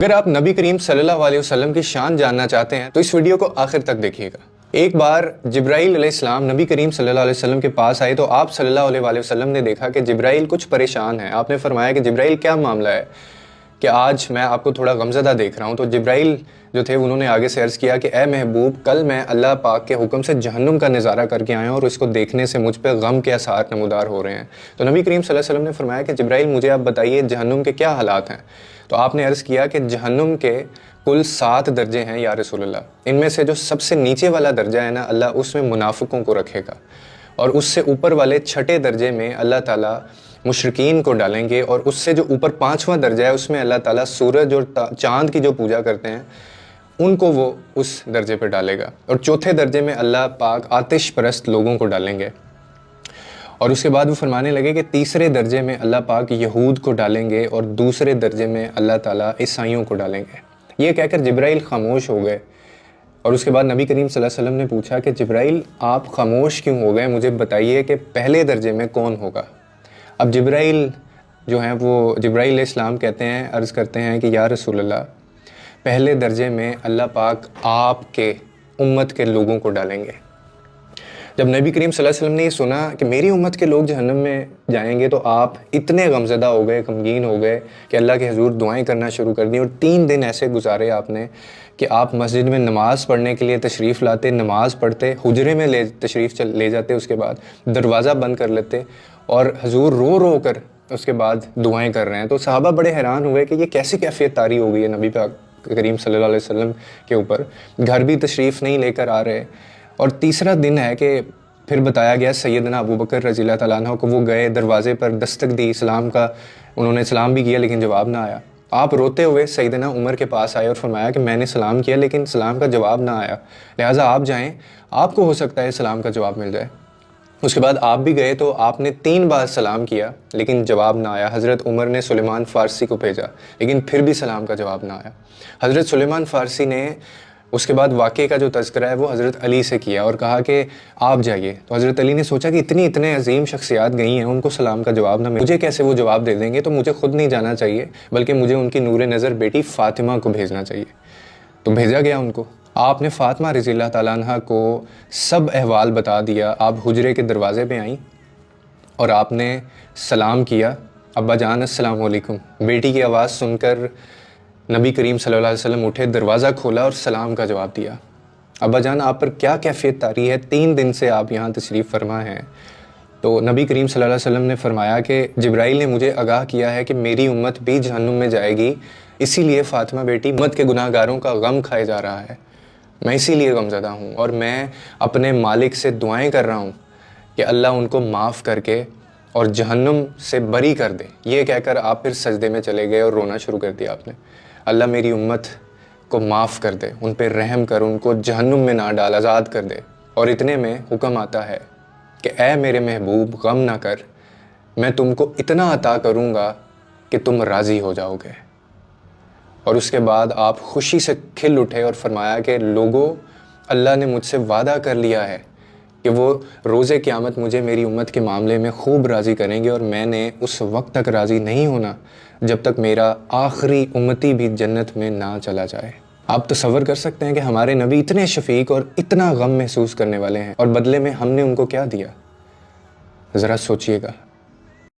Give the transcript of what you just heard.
اگر آپ نبی کریم صلی اللہ علیہ وسلم کی شان جاننا چاہتے ہیں تو اس ویڈیو کو آخر تک دیکھیے گا۔ ایک بار جبرائیل علیہ السلام نبی کریم صلی اللہ علیہ وسلم کے پاس آئے تو آپ صلی اللہ علیہ وسلم نے دیکھا کہ جبرائیل کچھ پریشان ہیں۔ آپ نے فرمایا کہ جبرائیل کیا معاملہ ہے کہ آج میں آپ کو تھوڑا غمزدہ دیکھ رہا ہوں۔ تو جبرائیل جو تھے انہوں نے آگے سے عرض کیا کہ اے محبوب، کل میں اللہ پاک کے حکم سے جہنم کا نظارہ کر کے آیا ہوں اور اس کو دیکھنے سے مجھ پہ غم کے آثار نمودار ہو رہے ہیں۔ تو نبی کریم صلی اللہ علیہ وسلم نے فرمایا کہ جبرائیل مجھے آپ بتائیے جہنم کے کیا حالات ہیں؟ تو آپ نے عرض کیا کہ جہنم کے کل 7 درجے ہیں یا رسول اللہ۔ ان میں سے جو سب سے نیچے والا درجہ ہے نا، اللہ اس میں منافقوں کو رکھے گا، اور اس سے اوپر والے 6 درجے میں اللہ تعالیٰ مشرکین کو ڈالیں گے، اور اس سے جو اوپر 5واں درجہ ہے اس میں اللہ تعالیٰ سورج اور چاند کی جو پوجا کرتے ہیں ان کو وہ اس درجے پہ ڈالے گا، اور 4تھے درجے میں اللہ پاک آتش پرست لوگوں کو ڈالیں گے۔ اور اس کے بعد وہ فرمانے لگے کہ 3رے درجے میں اللہ پاک یہود کو ڈالیں گے، اور 2سرے درجے میں اللہ تعالیٰ عیسائیوں کو ڈالیں گے۔ یہ کہہ کر جبرائیل خاموش ہو گئے، اور اس کے بعد نبی کریم صلی اللہ علیہ وسلم نے پوچھا کہ جبرائیل آپ خاموش کیوں ہو گئے؟ مجھے بتائیے کہ پہلے درجے میں کون ہوگا؟ اب جبرائیل جو ہیں وہ جبرائیل علیہ السلام کہتے ہیں، عرض کرتے ہیں کہ یا رسول اللہ، پہلے درجے میں اللہ پاک آپ کے امت کے لوگوں کو ڈالیں گے۔ جب نبی کریم صلی اللہ علیہ وسلم نے یہ سنا کہ میری امت کے لوگ جہنم میں جائیں گے تو آپ اتنے غمزدہ ہو گئے، غمگین ہو گئے کہ اللہ کے حضور دعائیں کرنا شروع کر دیں، اور 3 دن ایسے گزارے آپ نے کہ آپ مسجد میں نماز پڑھنے کے لیے تشریف لاتے، نماز پڑھتے، حجرے میں تشریف لے جاتے، اس کے بعد دروازہ بند کر لیتے، اور حضور رو رو کر اس کے بعد دعائیں کر رہے ہیں۔ تو صحابہ بڑے حیران ہوئے کہ یہ کیسی کیفیت طاری ہو گئی ہے نبی پاک کریم صلی اللہ علیہ وسلم کے اوپر، گھر بھی تشریف نہیں لے کر آ رہے۔ اور تیسرا دن ہے کہ پھر بتایا گیا سیدنا ابو بکر رضی اللہ تعالیٰ عنہ کو، وہ گئے دروازے پر دستک دی، اسلام کا انہوں نے سلام بھی کیا لیکن جواب نہ آیا۔ آپ روتے ہوئے سیدنا عمر کے پاس آئے اور فرمایا کہ میں نے سلام کیا لیکن سلام کا جواب نہ آیا، لہٰذا آپ جائیں، آپ کو ہو سکتا ہے سلام کا جواب مل جائے۔ اس کے بعد آپ بھی گئے تو آپ نے 3 بار سلام کیا لیکن جواب نہ آیا۔ حضرت عمر نے سلیمان فارسی کو بھیجا لیکن پھر بھی سلام کا جواب نہ آیا۔ حضرت سلیمان فارسی نے اس کے بعد واقعے کا جو تذکرہ ہے وہ حضرت علی سے کیا اور کہا کہ آپ جائیے۔ تو حضرت علی نے سوچا کہ اتنے عظیم شخصیات گئی ہیں، ان کو سلام کا جواب نہ ملے، مجھے کیسے وہ جواب دے دیں گے؟ تو مجھے خود نہیں جانا چاہیے بلکہ مجھے ان کی نور نظر بیٹی فاطمہ کو بھیجنا چاہیے۔ تو بھیجا گیا ان کو۔ آپ نے فاطمہ رضی اللہ تعالیٰ عنہ کو سب احوال بتا دیا۔ آپ حجرے کے دروازے پہ آئیں اور آپ نے سلام کیا، ابا جان السلام علیکم۔ بیٹی کی آواز سن کر نبی کریم صلی اللہ علیہ وسلم اٹھے، دروازہ کھولا اور سلام کا جواب دیا۔ ابا جان آپ پر کیا کیفیت طاری ہے؟ 3 دن سے آپ یہاں تشریف فرما ہیں۔ تو نبی کریم صلی اللہ علیہ وسلم نے فرمایا کہ جبرائیل نے مجھے آگاہ کیا ہے کہ میری امت بھی جہنم میں جائے گی، اسی لیے فاطمہ بیٹی امت کے گناہ گاروں کا غم کھائے جا رہا ہے، میں اسی لیے غمزدہ ہوں، اور میں اپنے مالک سے دعائیں کر رہا ہوں کہ اللہ ان کو معاف کر کے اور جہنم سے بری کر دے۔ یہ کہہ کر آپ پھر سجدے میں چلے گئے اور رونا شروع کر دیا آپ نے۔ اللہ میری امت کو معاف کر دے، ان پہ رحم کر، ان کو جہنم میں نہ ڈال، آزاد کر دے۔ اور اتنے میں حکم آتا ہے کہ اے میرے محبوب غم نہ کر، میں تم کو اتنا عطا کروں گا کہ تم راضی ہو جاؤ گے۔ اور اس کے بعد آپ خوشی سے کھل اٹھے اور فرمایا کہ لوگوں، اللہ نے مجھ سے وعدہ کر لیا ہے کہ وہ روز قیامت مجھے میری امت کے معاملے میں خوب راضی کریں گے، اور میں نے اس وقت تک راضی نہیں ہونا جب تک میرا آخری امتی بھی جنت میں نہ چلا جائے۔ آپ تصور کر سکتے ہیں کہ ہمارے نبی اتنے شفیق اور اتنا غم محسوس کرنے والے ہیں، اور بدلے میں ہم نے ان کو کیا دیا؟ ذرا سوچئے گا۔